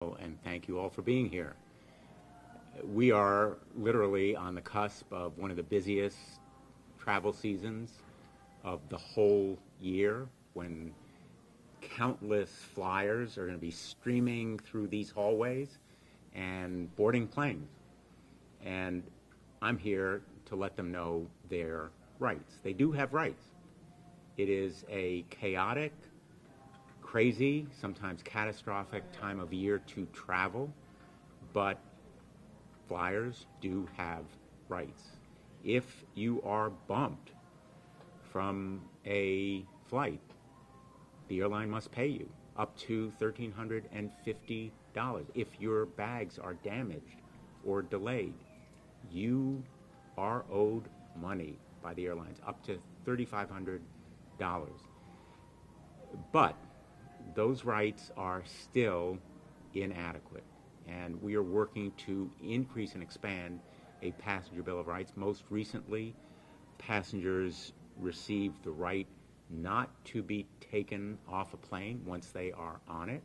And thank you all for being here. We are literally on the cusp of one of the busiest travel seasons of the whole year, when countless flyers are going to be streaming through these hallways and boarding planes. And I'm here to let them know their rights. They do have rights. It is a chaotic, crazy, sometimes catastrophic time of year to travel, but flyers do have rights. If you are bumped from a flight, the airline must pay you up to $1,350. If your bags are damaged or delayed, you are owed money by the airlines, up to $3,500. But those rights are still inadequate, and we are working to increase and expand a passenger Bill of Rights. Most recently, passengers receive the right not to be taken off a plane once they are on it,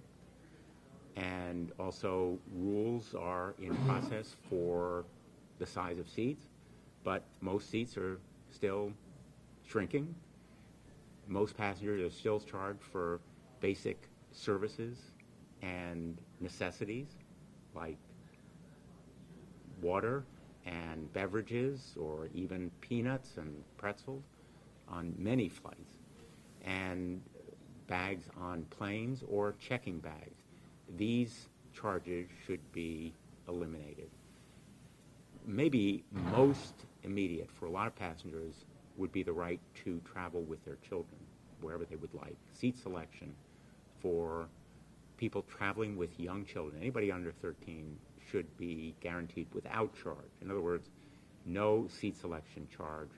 and also rules are in process for the size of seats, but most seats are still shrinking. Most passengers are still charged for basic services and necessities like water and beverages, or even peanuts and pretzels on many flights, and bags on planes or checking bags. These charges should be eliminated. Maybe most immediate for a lot of passengers would be the right to travel with their children wherever they would like. Seat selection for people traveling with young children, anybody under 13, should be guaranteed without charge. In other words, no seat selection charge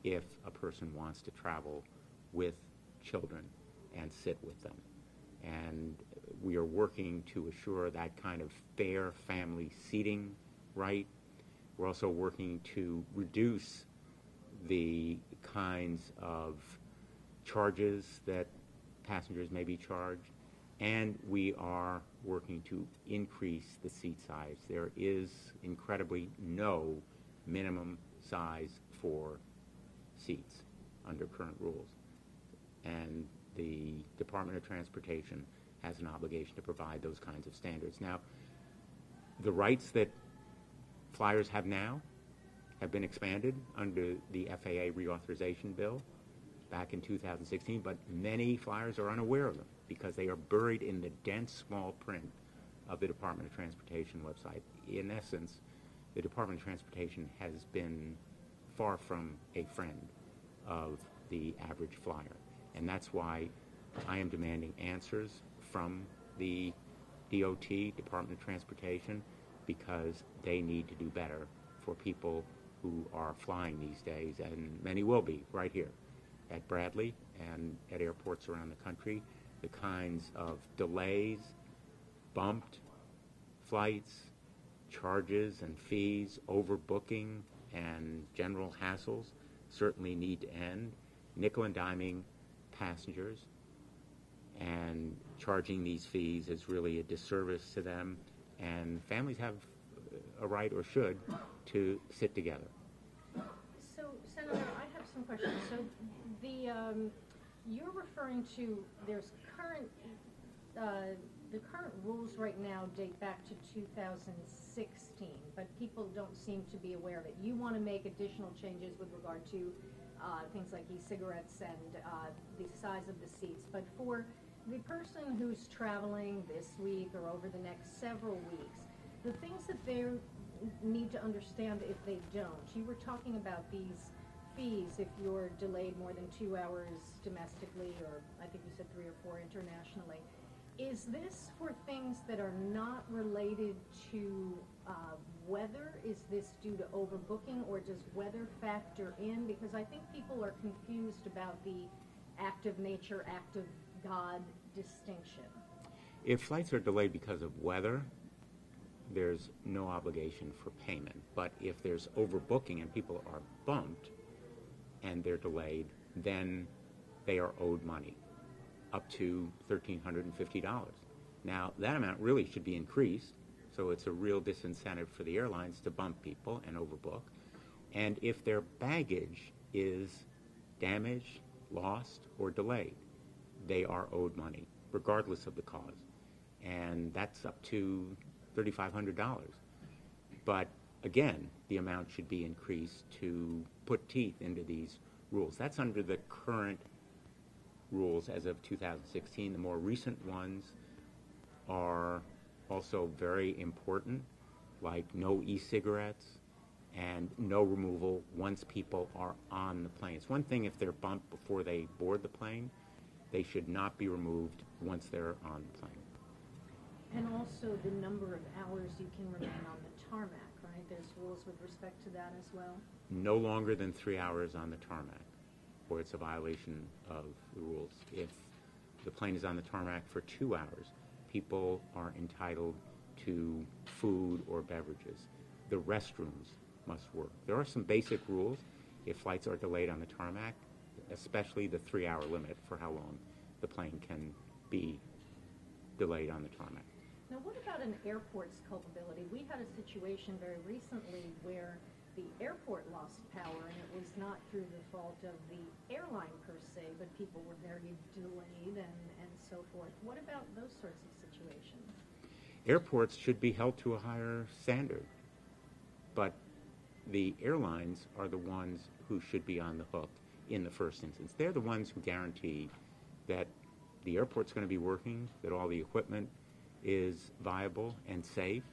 if a person wants to travel with children and sit with them. And we are working to assure that kind of fair family seating right. We're also working to reduce the kinds of charges that passengers may be charged, and we are working to increase the seat size. There is incredibly no minimum size for seats under current rules, and the Department of Transportation has an obligation to provide those kinds of standards. Now, the rights that flyers have now have been expanded under the FAA reauthorization bill back in 2016, but many flyers are unaware of them because they are buried in the dense small print of the Department of Transportation website. In essence, the Department of Transportation has been far from a friend of the average flyer, and that's why I am demanding answers from the DOT, Department of Transportation, because they need to do better for people who are flying these days, and many will be right here at Bradley and at airports around the country. The kinds of delays, bumped flights, charges and fees, overbooking, and general hassles certainly need to end. Nickel and diming passengers and charging these fees is really a disservice to them, and families have a right, or should, to sit together. So, Senator, I have some questions. So, you're referring to the current rules right now date back to 2016, but people don't seem to be aware of it. You want to make additional changes with regard to things like e-cigarettes and the size of the seats, but for the person who's traveling this week or over the next several weeks, the things that they need to understand if they don't. You were talking about these fees if you're delayed more than 2 hours domestically, or I think you said 3 or 4 internationally. Is this for things that are not related to weather? Is this due to overbooking, or does weather factor in? Because I think people are confused about the act of nature, act of God distinction. If flights are delayed because of weather, there's no obligation for payment. But if there's overbooking and people are bumped and they're delayed, then they are owed money, up to $1,350. Now, that amount really should be increased, so it's a real disincentive for the airlines to bump people and overbook. And if their baggage is damaged, lost, or delayed, they are owed money, regardless of the cause. And that's up to $3,500. But again, the amount should be increased to put teeth into these rules. That's under the current rules as of 2016. The more recent ones are also very important, like no e-cigarettes and no removal once people are on the plane. It's one thing if they're bumped before they board the plane. They should not be removed once they're on the plane. And also the number of hours you can remain on the tarmac, right? There's rules with respect to that as well? No longer than 3 hours on the tarmac, or it's a violation of the rules. If the plane is on the tarmac for 2 hours, people are entitled to food or beverages. The restrooms must work. There are some basic rules if flights are delayed on the tarmac, especially the 3-hour limit for how long the plane can be delayed on the tarmac. Now, what about an airport's culpability? We had a situation very recently where the airport lost power, and it was not through the fault of the airline per se, but people were very delayed and so forth. What about those sorts of situations? Airports should be held to a higher standard, but the airlines are the ones who should be on the hook in the first instance. They're the ones who guarantee that the airport's going to be working, that all the equipment is viable and safe,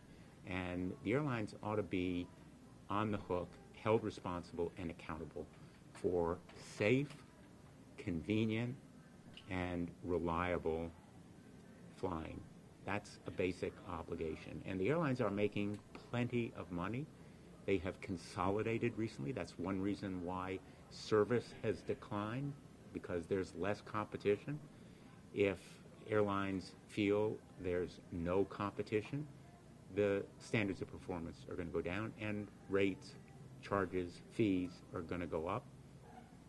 and the airlines ought to be on the hook, held responsible and accountable for safe, convenient, and reliable flying. That's a basic obligation. And the airlines are making plenty of money. They have consolidated recently. That's one reason why service has declined, because there's less competition. If airlines feel there's no competition, the standards of performance are going to go down, and rates, charges, fees are going to go up,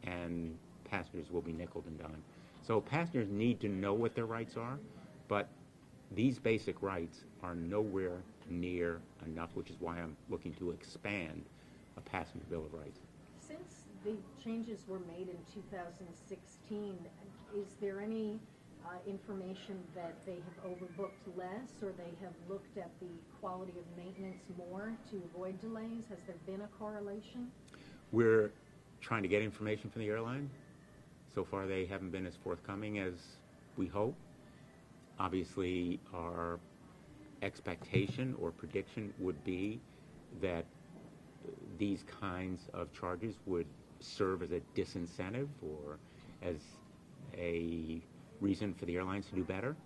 and passengers will be nickeled and dimed. So passengers need to know what their rights are, but these basic rights are nowhere near enough, which is why I'm looking to expand a passenger Bill of Rights. Since the changes were made in 2016, is there any information that they have overbooked less, or they have looked at the quality of maintenance more to avoid delays? Has there been a correlation? We're trying to get information from the airline. So far, they haven't been as forthcoming as we hope. Obviously, our expectation or prediction would be that these kinds of charges would serve as a disincentive or as a reason for the airlines to do better,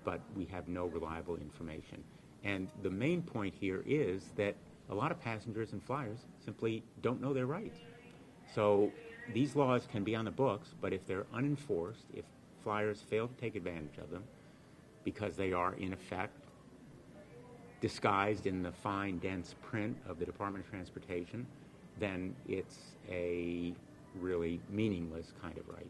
but we have no reliable information. And the main point here is that a lot of passengers and flyers simply don't know their rights. So these laws can be on the books, but if they're unenforced, if flyers fail to take advantage of them because they are, in effect, disguised in the fine, dense print of the Department of Transportation, then it's a really meaningless kind of right.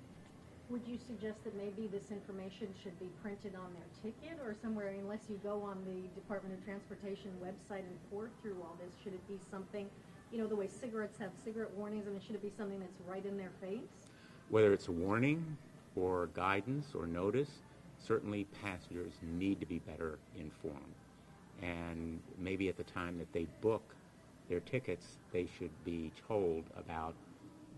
Would you suggest that maybe this information should be printed on their ticket or somewhere, unless you go on the Department of Transportation website and pour through all this? Should it be something, you know, the way cigarettes have cigarette warnings, I mean, should it be something that's right in their face? Whether it's a warning or guidance or notice, certainly passengers need to be better informed. And maybe at the time that they book their tickets, they should be told about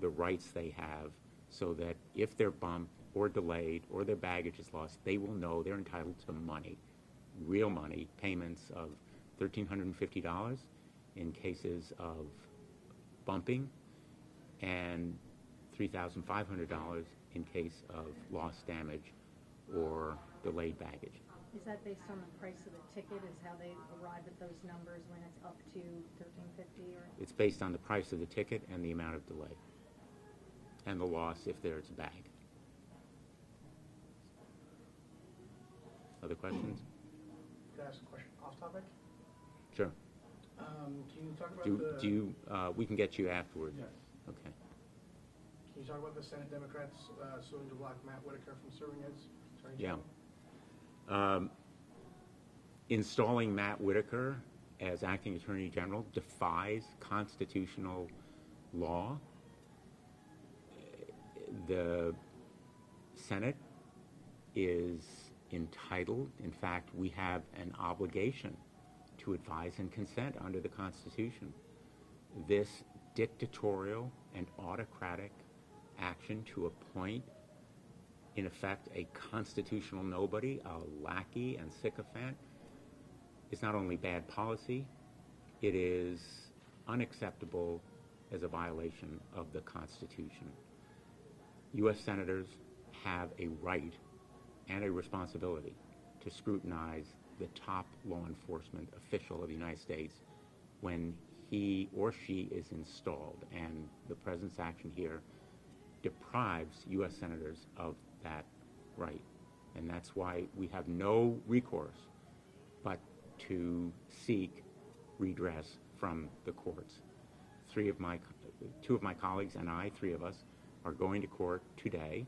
the rights they have, so that if they're bumped or delayed or their baggage is lost, they will know they're entitled to money, real money, payments of $1,350 in cases of bumping and $3,500 in case of lost damage or delayed baggage. Is that based on the price of the ticket, is how they arrive at those numbers when it's up to $1,350? Or? It's based on the price of the ticket and the amount of delay, and the loss if there's a bag. Other questions? Can I ask a question off topic? Sure. Can you talk about we can get you afterwards. Yes. Okay. Can you talk about the Senate Democrats suing to block Matt Whitaker from serving as Attorney Yeah. General? installing Matt Whitaker as acting Attorney General defies constitutional law. The Senate is entitled, in fact, we have an obligation to advise and consent under the Constitution. This dictatorial and autocratic action to appoint, in effect, a constitutional nobody, a lackey and sycophant, is not only bad policy, it is unacceptable as a violation of the Constitution. U.S. senators have a right and a responsibility to scrutinize the top law enforcement official of the United States when he or she is installed, and the President's action here deprives U.S. senators of that right. And that's why we have no recourse but to seek redress from the courts. Two of my colleagues and I, three of us, are going to court today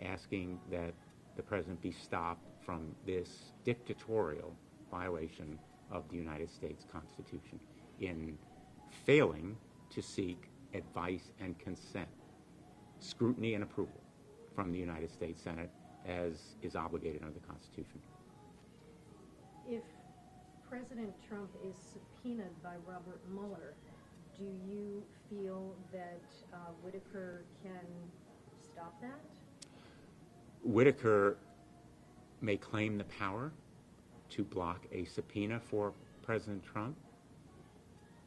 asking that the President be stopped from this dictatorial violation of the United States Constitution in failing to seek advice and consent, scrutiny and approval from the United States Senate as is obligated under the Constitution. If President Trump is subpoenaed by Robert Mueller, do you feel that Whitaker can stop that? Whitaker may claim the power to block a subpoena for President Trump.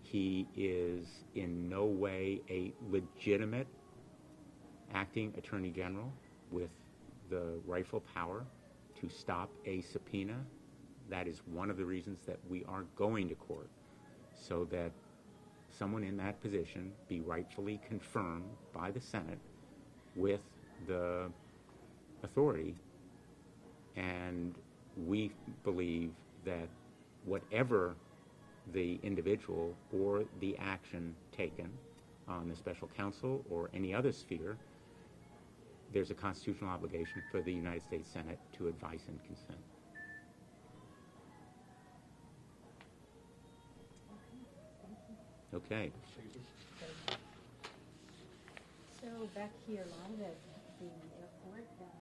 He is in no way a legitimate acting Attorney General with the rightful power to stop a subpoena. That is one of the reasons that we are going to court, so that someone in that position be rightfully confirmed by the Senate with the authority. And we believe that whatever the individual or the action taken on the special counsel or any other sphere, there's a constitutional obligation for the United States Senate to advise and consent. Okay. So back here, live at the airport.